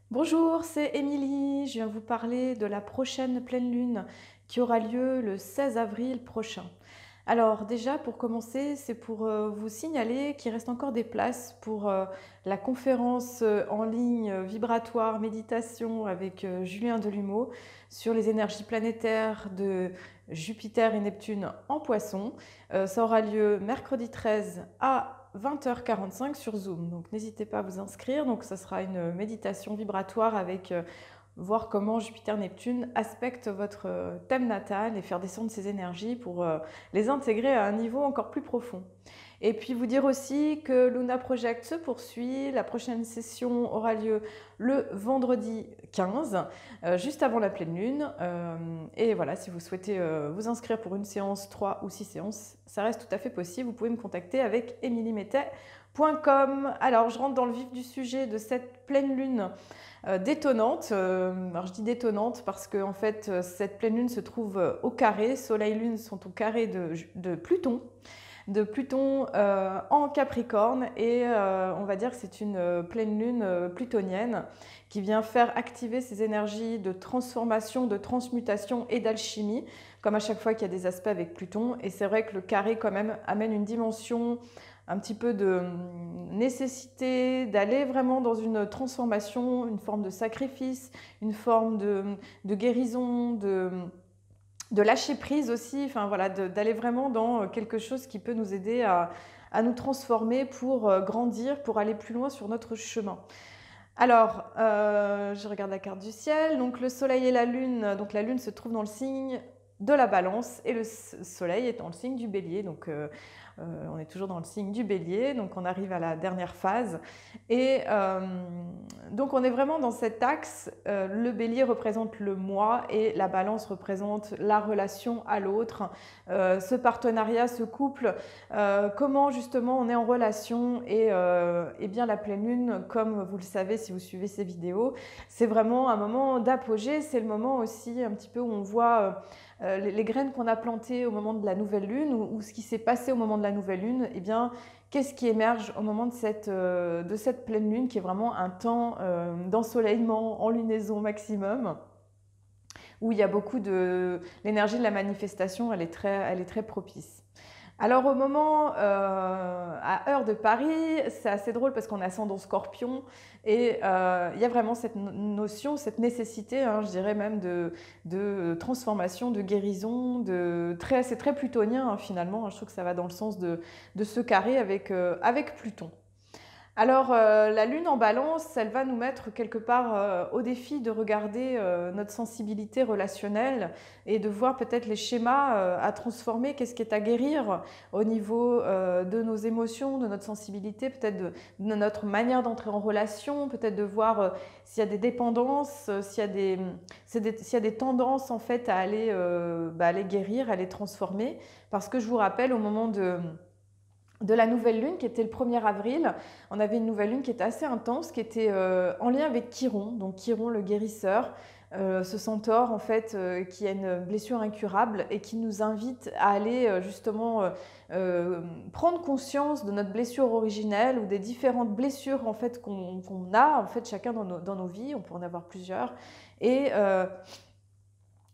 Bonjour, c'est Émilie. Je viens vous parler de la prochaine pleine lune qui aura lieu le 16 avril prochain. Alors déjà, pour commencer, c'est pour vous signaler qu'il reste encore des places pour la conférence en ligne vibratoire méditation avec Julien Delumeau sur les énergies planétaires de Jupiter et Neptune en Poisson. Ça aura lieu mercredi 13 à 20h45 sur Zoom. Donc n'hésitez pas à vous inscrire. Donc ça sera une méditation vibratoire avec voir comment Jupiter-Neptune aspecte votre thème natal et faire descendre ces énergies pour les intégrer à un niveau encore plus profond. Et puis vous dire aussi que Luna Project se poursuit. La prochaine session aura lieu le vendredi 15, juste avant la pleine lune. Et voilà, si vous souhaitez vous inscrire pour une séance, 3 ou 6 séances, ça reste tout à fait possible. Vous pouvez me contacter avec emiliemettet.com. Alors, je rentre dans le vif du sujet de cette pleine lune détonnante. Alors, je dis détonnante parce que en fait, cette pleine lune se trouve au carré. Soleil et Lune sont au carré de Pluton en Capricorne et on va dire que c'est une pleine lune plutonienne qui vient faire activer ces énergies de transformation, de transmutation et d'alchimie, comme à chaque fois qu'il y a des aspects avec Pluton. Et c'est vrai que le carré quand même amène une dimension un petit peu de nécessité d'aller vraiment dans une transformation, une forme de sacrifice, une forme de guérison, de lâcher prise aussi, enfin voilà, d'aller vraiment dans quelque chose qui peut nous aider à nous transformer pour grandir, pour aller plus loin sur notre chemin. Alors, je regarde la carte du ciel, donc le soleil et la lune, donc la lune se trouve dans le signe de la balance et le soleil est dans le signe du bélier, donc on est toujours dans le signe du bélier, donc on arrive à la dernière phase et donc on est vraiment dans cet axe. Le bélier représente le moi et la balance représente la relation à l'autre, ce partenariat, ce couple, comment justement on est en relation et bien la pleine lune, comme vous le savez si vous suivez ces vidéos, c'est vraiment un moment d'apogée, c'est le moment aussi un petit peu où on voit les graines qu'on a plantées au moment de la nouvelle lune ou ce qui s'est passé au moment de la nouvelle lune, eh bien, qu'est-ce qui émerge au moment de cette pleine lune qui est vraiment un temps d'ensoleillement, en lunaison maximum, où il y a beaucoup de... L'énergie de la manifestation, elle est très propice. Alors au moment, à heure de Paris, c'est assez drôle parce qu'on est ascendant Scorpion et il y a vraiment cette notion, cette nécessité, hein, je dirais même de transformation, de guérison, c'est très plutonien hein, finalement, je trouve que ça va dans le sens de ce carré avec Pluton. Alors, la lune en balance, elle va nous mettre quelque part au défi de regarder notre sensibilité relationnelle et de voir peut-être les schémas à transformer, qu'est-ce qui est à guérir au niveau de nos émotions, de notre sensibilité, peut-être de notre manière d'entrer en relation, peut-être de voir s'il y a des dépendances, s'il y a des tendances en fait à aller guérir, à les transformer. Parce que je vous rappelle, au moment de la nouvelle lune qui était le 1er avril. On avait une nouvelle lune qui était assez intense, qui était en lien avec Chiron, donc Chiron le guérisseur, ce centaure en fait qui a une blessure incurable et qui nous invite à aller prendre conscience de notre blessure originelle ou des différentes blessures en fait qu'on a en fait chacun dans nos vies, on peut en avoir plusieurs, et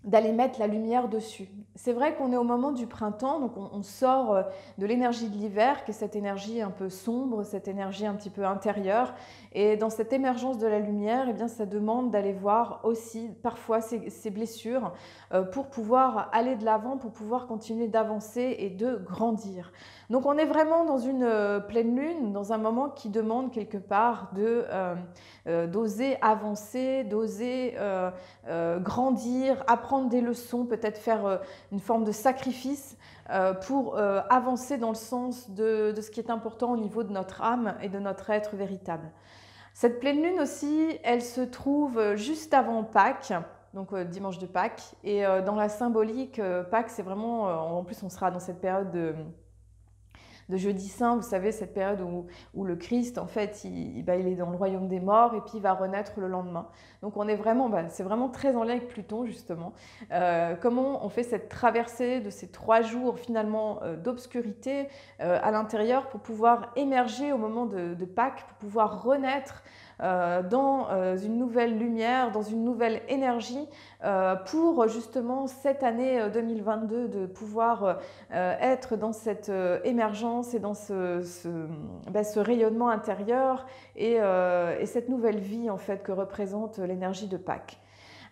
d'aller mettre la lumière dessus. C'est vrai qu'on est au moment du printemps, donc on sort de l'énergie de l'hiver, qui est cette énergie un peu sombre, cette énergie un petit peu intérieure. Et dans cette émergence de la lumière, eh bien, ça demande d'aller voir aussi parfois ces blessures pour pouvoir aller de l'avant, pour pouvoir continuer d'avancer et de grandir. Donc on est vraiment dans une pleine lune, dans un moment qui demande quelque part d'oser avancer, d'oser grandir, apprendre des leçons, peut-être faire une forme de sacrifice pour avancer dans le sens de ce qui est important au niveau de notre âme et de notre être véritable. Cette pleine lune aussi, elle se trouve juste avant Pâques, donc dimanche de Pâques, et dans la symbolique, Pâques c'est vraiment, en plus on sera dans cette période de jeudi saint, vous savez, cette période où le Christ, en fait, il est dans le royaume des morts et puis il va renaître le lendemain. Donc on est vraiment, c'est vraiment très en lien avec Pluton, justement. Comment on fait cette traversée de ces 3 jours, finalement, d'obscurité à l'intérieur pour pouvoir émerger au moment de Pâques, pour pouvoir renaître dans une nouvelle lumière, dans une nouvelle énergie pour justement cette année 2022 de pouvoir être dans cette émergence et dans ce rayonnement intérieur et cette nouvelle vie en fait que représente l'énergie de Pâques.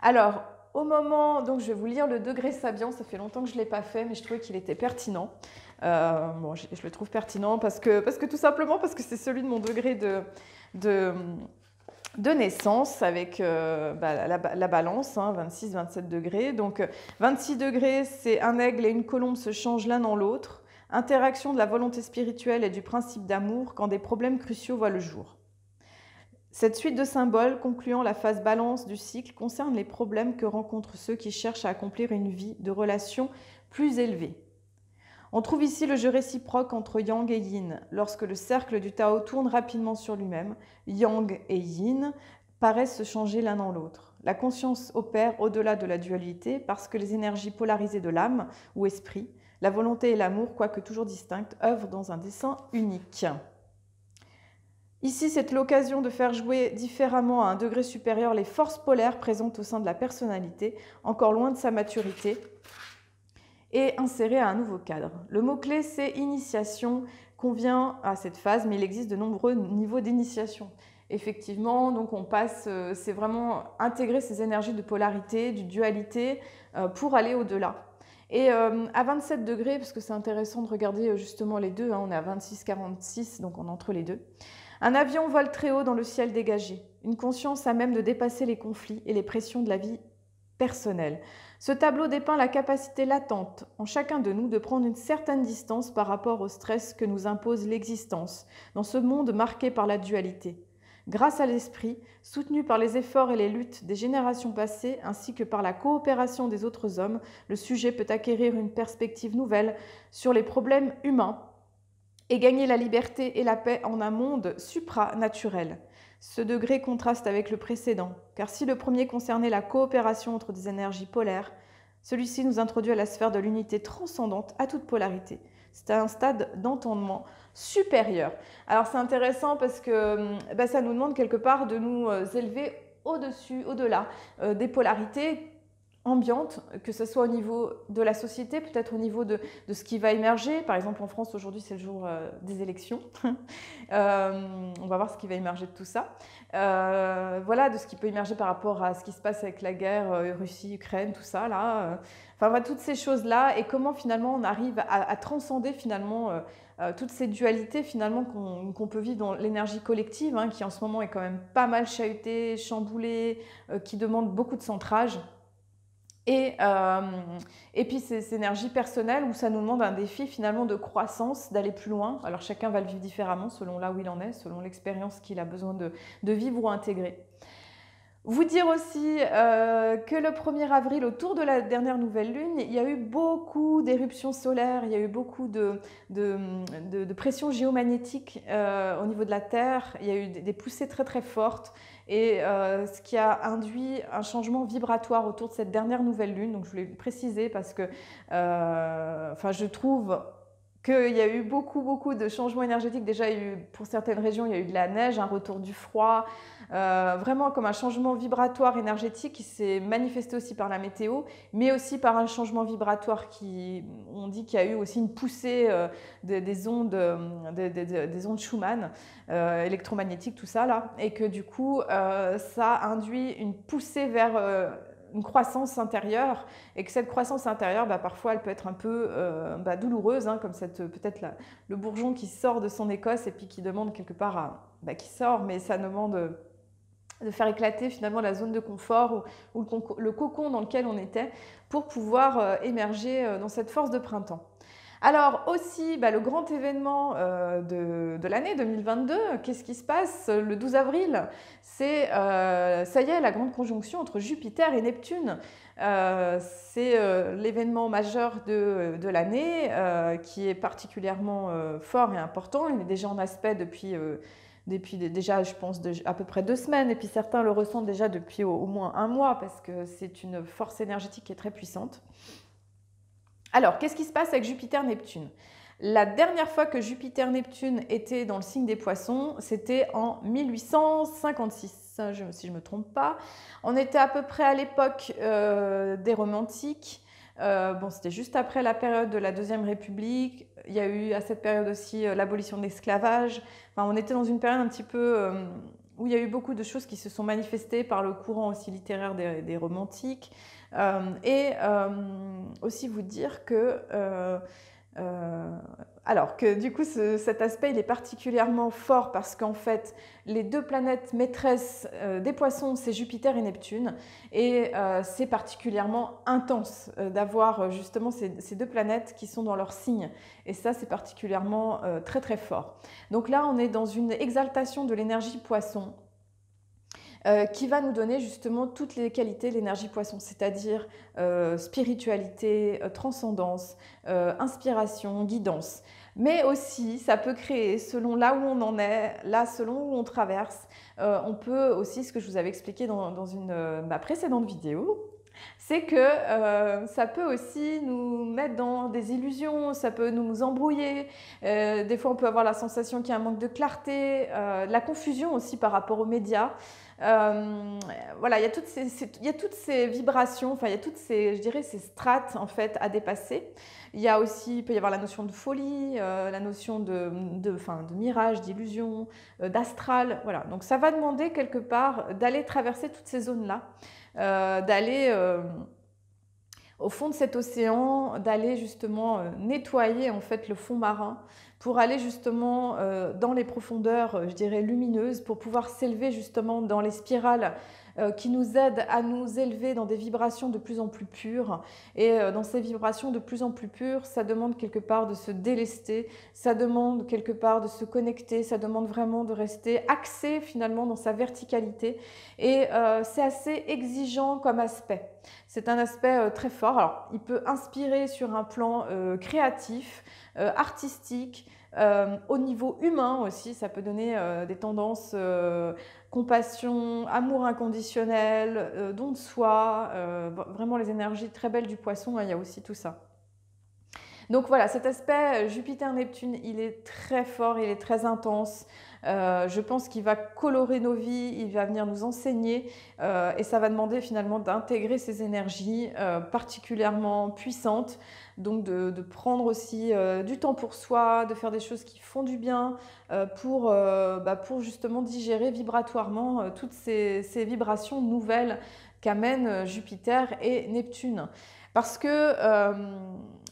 Alors, au moment, donc je vais vous lire le degré Sabian, ça fait longtemps que je ne l'ai pas fait, mais je trouvais qu'il était pertinent. Bon, je le trouve pertinent parce que tout simplement parce que c'est celui de mon degré de naissance avec la balance, 26-27 degrés. Donc 26 degrés, c'est un aigle et une colombe se changent l'un dans l'autre. Interaction de la volonté spirituelle et du principe d'amour quand des problèmes cruciaux voient le jour. Cette suite de symboles concluant la phase balance du cycle concerne les problèmes que rencontrent ceux qui cherchent à accomplir une vie de relations plus élevée. On trouve ici le jeu réciproque entre Yang et Yin. Lorsque le cercle du Tao tourne rapidement sur lui-même, Yang et Yin paraissent se changer l'un dans l'autre. La conscience opère au-delà de la dualité parce que les énergies polarisées de l'âme ou esprit, la volonté et l'amour, quoique toujours distinctes, œuvrent dans un dessein unique. Ici, c'est l'occasion de faire jouer différemment à un degré supérieur les forces polaires présentes au sein de la personnalité, encore loin de sa maturité, et insérer à un nouveau cadre. Le mot-clé, c'est initiation, convient à cette phase, mais il existe de nombreux niveaux d'initiation. Effectivement, donc on passe, c'est vraiment intégrer ces énergies de polarité, de dualité, pour aller au-delà. Et à 27 degrés, parce que c'est intéressant de regarder justement les deux, on est à 26-46, donc on est entre les deux. Un avion vole très haut dans le ciel dégagé, une conscience à même de dépasser les conflits et les pressions de la vie personnelle. Ce tableau dépeint la capacité latente en chacun de nous de prendre une certaine distance par rapport au stress que nous impose l'existence dans ce monde marqué par la dualité. Grâce à l'esprit, soutenu par les efforts et les luttes des générations passées ainsi que par la coopération des autres hommes, le sujet peut acquérir une perspective nouvelle sur les problèmes humains et gagner la liberté et la paix en un monde supranaturel. Ce degré contraste avec le précédent, car si le premier concernait la coopération entre des énergies polaires, celui-ci nous introduit à la sphère de l'unité transcendante à toute polarité. C'est un stade d'entendement supérieur. Alors c'est intéressant parce que ça nous demande quelque part de nous élever au-dessus, au-delà des polarités ambiante, que ce soit au niveau de la société, peut-être au niveau de ce qui va émerger. Par exemple, en France, aujourd'hui, c'est le jour des élections. On va voir ce qui va émerger de tout ça. Voilà, de ce qui peut émerger par rapport à ce qui se passe avec la guerre Russie-Ukraine, tout ça, là. Enfin, voilà, toutes ces choses-là et comment, finalement, on arrive à transcender, finalement, toutes ces dualités, finalement, qu'on peut vivre dans l'énergie collective, qui, en ce moment, est quand même pas mal chahutée, chamboulée, qui demande beaucoup de centrage. Et puis ces énergies personnelles où ça nous demande un défi finalement de croissance, d'aller plus loin. Alors chacun va le vivre différemment selon là où il en est, selon l'expérience qu'il a besoin de vivre ou intégrer. Vous dire aussi que le 1er avril, autour de la dernière nouvelle lune, il y a eu beaucoup d'éruptions solaires, il y a eu beaucoup de pression géomagnétique au niveau de la Terre, il y a eu des poussées très très fortes et ce qui a induit un changement vibratoire autour de cette dernière nouvelle lune. Donc je voulais le préciser parce que je trouve qu'il y a eu beaucoup de changements énergétiques. Déjà, pour certaines régions, il y a eu de la neige, un retour du froid, vraiment comme un changement vibratoire énergétique qui s'est manifesté aussi par la météo, mais aussi par un changement vibratoire on dit qu'il y a eu aussi une poussée des ondes Schumann, électromagnétiques, tout ça là, et que du coup, ça induit une poussée vers une croissance intérieure et que cette croissance intérieure, parfois, elle peut être un peu douloureuse, comme peut-être le bourgeon qui sort de son écosse et puis qui demande quelque part qui sort, mais ça demande de faire éclater finalement la zone de confort ou le cocon dans lequel on était pour pouvoir émerger dans cette force de printemps. Alors aussi, le grand événement de l'année 2022, qu'est-ce qui se passe le 12 avril? C'est, ça y est, la grande conjonction entre Jupiter et Neptune. C'est l'événement majeur de l'année qui est particulièrement fort et important. Il est déjà en aspect depuis déjà, je pense, à peu près 2 semaines. Et puis certains le ressentent déjà depuis au moins 1 mois parce que c'est une force énergétique qui est très puissante. Alors, qu'est-ce qui se passe avec Jupiter-Neptune? La dernière fois que Jupiter-Neptune était dans le signe des Poissons, c'était en 1856, si je ne me trompe pas. On était à peu près à l'époque des romantiques. Bon, c'était juste après la période de la Deuxième République. Il y a eu à cette période aussi l'abolition de l'esclavage. Enfin, on était dans une période un petit peu où il y a eu beaucoup de choses qui se sont manifestées par le courant aussi littéraire des romantiques. Aussi vous dire que alors que du coup cet aspect il est particulièrement fort parce qu'en fait les deux planètes maîtresses des Poissons c'est Jupiter et Neptune et c'est particulièrement intense d'avoir justement ces deux planètes qui sont dans leur signe et ça c'est particulièrement très très fort. Donc là on est dans une exaltation de l'énergie Poisson qui va nous donner justement toutes les qualités de l'énergie Poisson, c'est-à-dire spiritualité, transcendance, inspiration, guidance. Mais aussi, ça peut créer, selon là où on en est, là, selon où on traverse, on peut aussi, ce que je vous avais expliqué dans ma précédente vidéo, c'est que ça peut aussi nous mettre dans des illusions, ça peut nous embrouiller. Des fois, on peut avoir la sensation qu'il y a un manque de clarté, la confusion aussi par rapport aux médias. Voilà, il y a toutes ces vibrations, enfin, il y a toutes ces, je dirais, ces strates en fait à dépasser. Il y a aussi, il peut y avoir la notion de folie, la notion de mirage, d'illusion, d'astral. Voilà, donc ça va demander quelque part d'aller traverser toutes ces zones-là. D'aller au fond de cet océan, d'aller justement nettoyer en fait le fond marin pour aller justement dans les profondeurs, je dirais lumineuses, pour pouvoir s'élever justement dans les spirales qui nous aident à nous élever dans des vibrations de plus en plus pures. Et dans ces vibrations de plus en plus pures, ça demande quelque part de se délester, ça demande quelque part de se connecter, ça demande vraiment de rester axé finalement dans sa verticalité. Et c'est assez exigeant comme aspect. C'est un aspect très fort. Alors, il peut inspirer sur un plan créatif, artistique, au niveau humain aussi, ça peut donner des tendances compassion, amour inconditionnel, don de soi, vraiment les énergies très belles du Poisson, hein, il y a aussi tout ça. Donc voilà, cet aspect Jupiter-Neptune, il est très fort, il est très intense. Je pense qu'il va colorer nos vies, il va venir nous enseigner et ça va demander finalement d'intégrer ces énergies particulièrement puissantes. Donc de prendre aussi du temps pour soi, de faire des choses qui font du bien pour justement digérer vibratoirement toutes ces vibrations nouvelles qu'amènent Jupiter et Neptune. Parce que,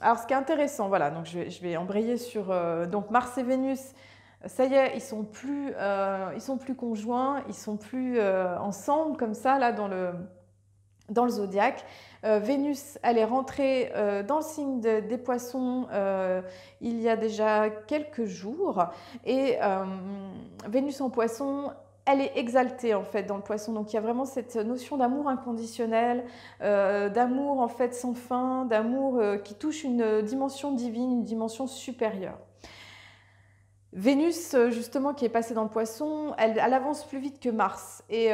alors ce qui est intéressant, voilà, donc je vais embrayer sur donc Mars et Vénus, ça y est, ils sont plus conjoints, ils sont plus ensemble comme ça là dans le zodiaque. Vénus, elle est rentrée dans le signe des Poissons il y a déjà quelques jours et Vénus en Poisson, elle est exaltée en fait dans le Poisson, donc il y a vraiment cette notion d'amour inconditionnel, d'amour en fait sans fin, d'amour qui touche une dimension divine, une dimension supérieure. Vénus, justement, qui est passée dans le Poisson, elle avance plus vite que Mars. Et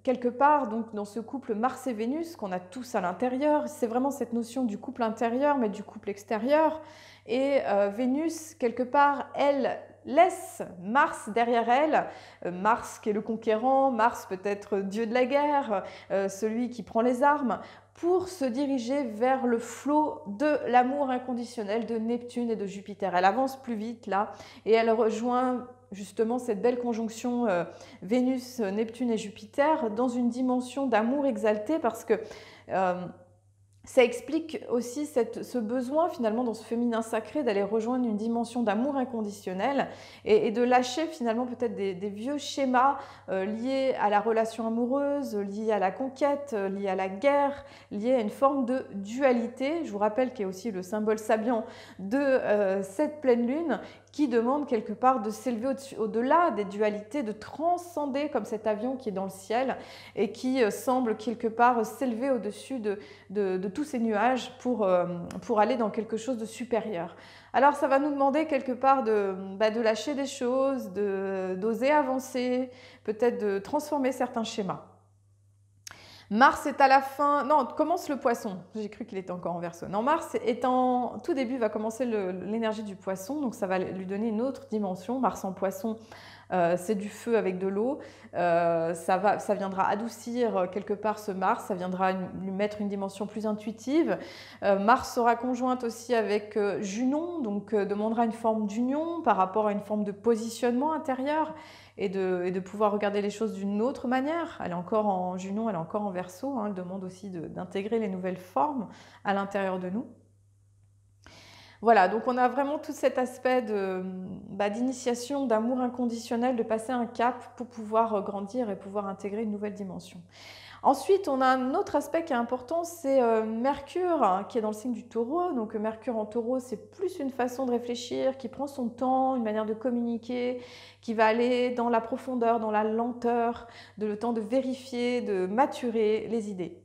quelque part, donc, dans ce couple Mars et Vénus, qu'on a tous à l'intérieur, c'est vraiment cette notion du couple intérieur, mais du couple extérieur. Et Vénus, quelque part, elle laisse Mars derrière elle. Mars qui est le conquérant, Mars peut-être dieu de la guerre, celui qui prend les armes, pour se diriger vers le flot de l'amour inconditionnel de Neptune et de Jupiter. Elle avance plus vite là et elle rejoint justement cette belle conjonction Vénus, Neptune et Jupiter dans une dimension d'amour exalté parce que ça explique aussi ce besoin finalement dans ce féminin sacré d'aller rejoindre une dimension d'amour inconditionnel et de lâcher finalement peut-être des vieux schémas liés à la relation amoureuse, liés à la conquête, liés à la guerre, liés à une forme de dualité. Je vous rappelle qu'il y a aussi le symbole sabian de cette pleine lune qui demande quelque part de s'élever au-delà des dualités, de transcender comme cet avion qui est dans le ciel et qui semble quelque part s'élever au-dessus de tous ces nuages pour aller dans quelque chose de supérieur. Alors ça va nous demander quelque part de lâcher des choses, d'oser avancer, peut-être de transformer certains schémas. Mars est à la fin, non, commence le poisson. J'ai cru qu'il était encore en Verseau. Non, Mars est en tout début, va commencer l'énergie du poisson, donc ça va lui donner une autre dimension. Mars en poisson, c'est du feu avec de l'eau. Ça viendra adoucir quelque part ce Mars, ça viendra lui mettre une dimension plus intuitive. Mars sera conjointe aussi avec Junon, donc demandera une forme d'union par rapport à une forme de positionnement intérieur et de pouvoir regarder les choses d'une autre manière. Elle est encore en Junon, elle est encore en Verseau, hein, elle demande aussi d'intégrer les nouvelles formes à l'intérieur de nous. Voilà, donc on a vraiment tout cet aspect d'initiation, d'amour inconditionnel, de passer un cap pour pouvoir grandir et pouvoir intégrer une nouvelle dimension. Ensuite, on a un autre aspect qui est important, c'est Mercure, hein, qui est dans le signe du Taureau. Donc Mercure en Taureau, c'est plus une façon de réfléchir, qui prend son temps, une manière de communiquer, qui va aller dans la profondeur, dans la lenteur, le temps de vérifier, de maturer les idées.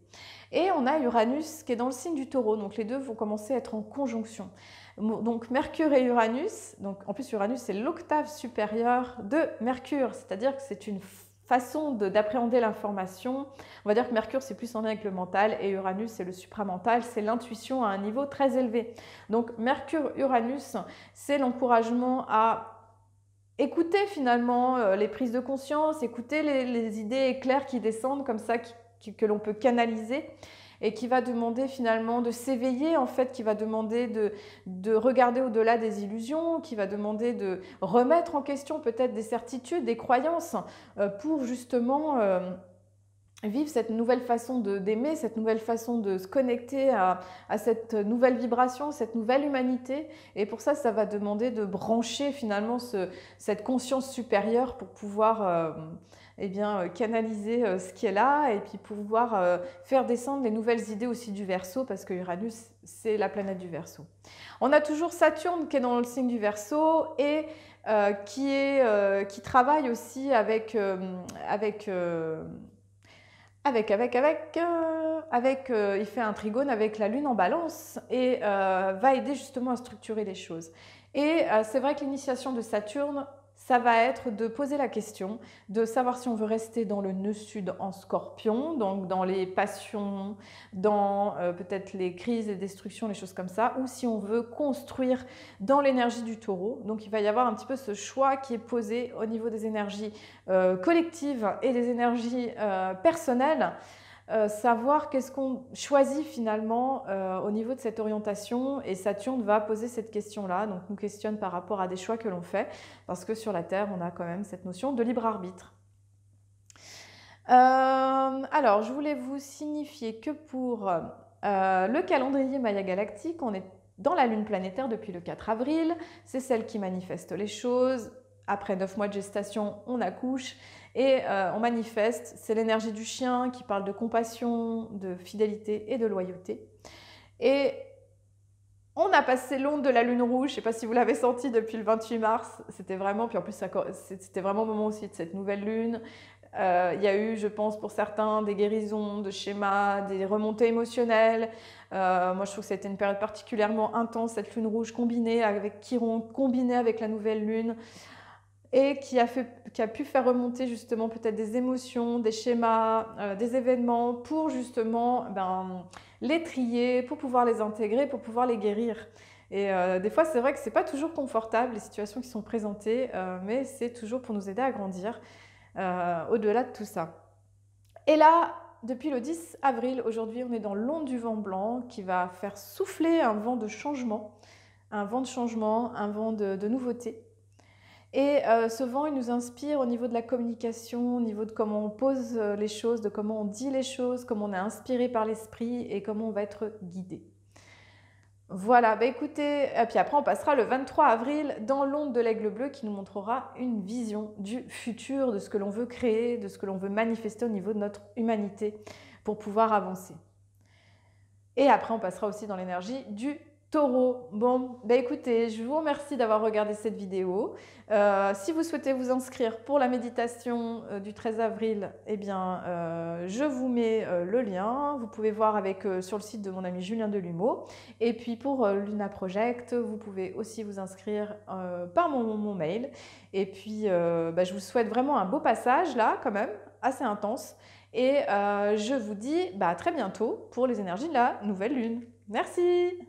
Et on a Uranus qui est dans le signe du Taureau, donc les deux vont commencer à être en conjonction. Donc Mercure et Uranus, donc en plus Uranus c'est l'octave supérieure de Mercure, c'est-à-dire que c'est une façon d'appréhender l'information. On va dire que Mercure c'est plus en lien avec le mental et Uranus c'est le supramental, c'est l'intuition à un niveau très élevé. Donc Mercure-Uranus c'est l'encouragement à écouter finalement les prises de conscience, écouter les idées éclairs qui descendent comme ça, que l'on peut canaliser et qui va demander finalement de s'éveiller en fait, qui va demander de regarder au-delà des illusions, qui va demander de remettre en question peut-être des certitudes, des croyances pour justement vivre cette nouvelle façon d'aimer, cette nouvelle façon de se connecter à cette nouvelle vibration, cette nouvelle humanité. Et pour ça, ça va demander de brancher finalement cette conscience supérieure pour pouvoir canaliser ce qui est là et puis pouvoir faire descendre les nouvelles idées aussi du Verseau, parce que Uranus, c'est la planète du Verseau. On a toujours Saturne qui est dans le signe du Verseau et qui travaille aussi il fait un trigone avec la Lune en Balance et va aider justement à structurer les choses. Et c'est vrai que l'initiation de Saturne, ça va être de poser la question, de savoir si on veut rester dans le nœud sud en Scorpion, donc dans les passions, dans peut-être les crises et destructions, les choses comme ça, ou si on veut construire dans l'énergie du Taureau. Donc il va y avoir un petit peu ce choix qui est posé au niveau des énergies collectives et des énergies personnelles. Savoir qu'est-ce qu'on choisit finalement au niveau de cette orientation, et Saturne va poser cette question-là, donc nous questionne par rapport à des choix que l'on fait, parce que sur la Terre, on a quand même cette notion de libre arbitre. Alors, je voulais vous signifier que pour le calendrier Maya galactique, on est dans la lune planétaire depuis le 4 avril, c'est celle qui manifeste les choses. Après 9 mois de gestation, on accouche et on manifeste. C'est l'énergie du chien qui parle de compassion, de fidélité et de loyauté. Et on a passé l'onde de la lune rouge, je ne sais pas si vous l'avez senti depuis le 28 mars, c'était vraiment, puis en plus c'était vraiment le moment aussi de cette nouvelle lune. Il y a eu, je pense, pour certains, des guérisons de schémas, des remontées émotionnelles. Moi, je trouve que c'était une période particulièrement intense, cette lune rouge combinée avec Chiron, combinée avec la nouvelle lune, et qui a pu faire remonter justement peut-être des émotions, des schémas, des événements pour justement les trier, pour pouvoir les intégrer, pour pouvoir les guérir. Et des fois, c'est vrai que ce n'est pas toujours confortable les situations qui sont présentées, mais c'est toujours pour nous aider à grandir au-delà de tout ça. Et là, depuis le 10 avril, aujourd'hui, on est dans l'onde du vent blanc qui va faire souffler un vent de changement, un vent de nouveauté. Et ce vent, il nous inspire au niveau de la communication, au niveau de comment on pose les choses, de comment on dit les choses, comment on est inspiré par l'esprit et comment on va être guidé. Voilà, écoutez, et puis après on passera le 23 avril dans l'onde de l'aigle bleu qui nous montrera une vision du futur, de ce que l'on veut créer, de ce que l'on veut manifester au niveau de notre humanité pour pouvoir avancer. Et après on passera aussi dans l'énergie du Taureau. Bon, écoutez, je vous remercie d'avoir regardé cette vidéo. Si vous souhaitez vous inscrire pour la méditation du 13 avril, je vous mets le lien. Vous pouvez voir sur le site de mon ami Julien Delumeau. Et puis pour Luna Project, vous pouvez aussi vous inscrire par mon mail. Et puis, je vous souhaite vraiment un beau passage là, quand même, assez intense. Et je vous dis à très bientôt pour les énergies de la nouvelle lune. Merci!